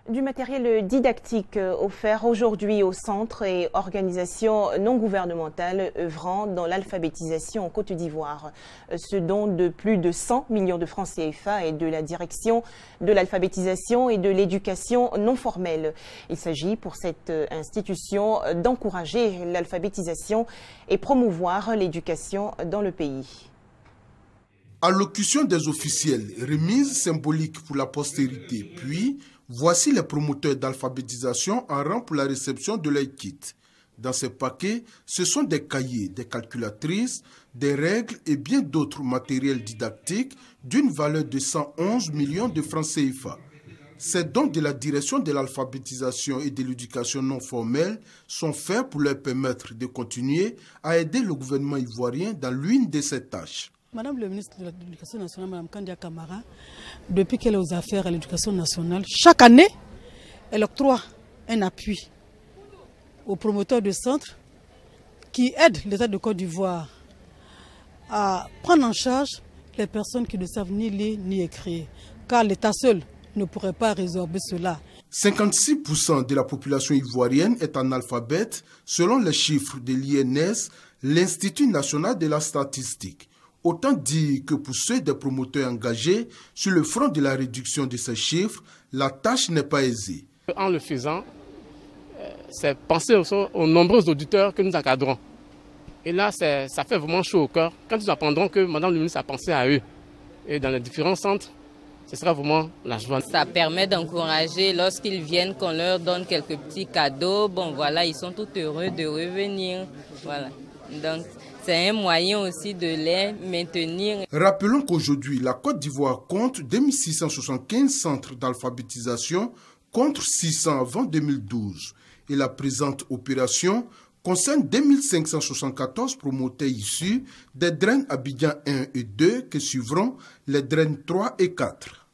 Du matériel didactique offert aujourd'hui aux centres et organisations non gouvernementales œuvrant dans l'alphabétisation en Côte d'Ivoire. Ce don de plus de 100 millions de francs CFA est de la direction de l'alphabétisation et de l'éducation non formelle. Il s'agit pour cette institution d'encourager l'alphabétisation et promouvoir l'éducation dans le pays. Allocution des officiels, remise symbolique pour la postérité, puis voici les promoteurs d'alphabétisation en rang pour la réception de leur kit. Dans ces paquets, ce sont des cahiers, des calculatrices, des règles et bien d'autres matériels didactiques d'une valeur de 111 millions de francs CFA. Ces dons de la direction de l'alphabétisation et de l'éducation non formelle sont faits pour leur permettre de continuer à aider le gouvernement ivoirien dans l'une de ses tâches. Madame le ministre de l'Éducation nationale, Madame Kandia Kamara, depuis qu'elle est aux affaires à l'éducation nationale, chaque année, elle octroie un appui aux promoteurs de centres qui aident l'État de Côte d'Ivoire à prendre en charge les personnes qui ne savent ni lire ni écrire, car l'État seul ne pourrait pas résorber cela. 56% de la population ivoirienne est analphabète, selon les chiffres de l'INS, l'Institut national de la statistique. Autant dire que pour ceux des promoteurs engagés sur le front de la réduction de ces chiffres, la tâche n'est pas aisée. En le faisant, c'est penser aux nombreux auditeurs que nous encadrons. Et là, ça fait vraiment chaud au cœur quand ils apprendront que Madame le ministre a pensé à eux. Et dans les différents centres, ce sera vraiment la joie. Ça permet d'encourager lorsqu'ils viennent qu'on leur donne quelques petits cadeaux. Bon voilà, ils sont tout heureux de revenir. Voilà. Donc, c'est un moyen aussi de les maintenir. Rappelons qu'aujourd'hui, la Côte d'Ivoire compte 2675 centres d'alphabétisation contre 600 avant 2012. Et la présente opération concerne 2574 promoteurs issus des drains Abidjan 1 et 2 que suivront les drains 3 et 4.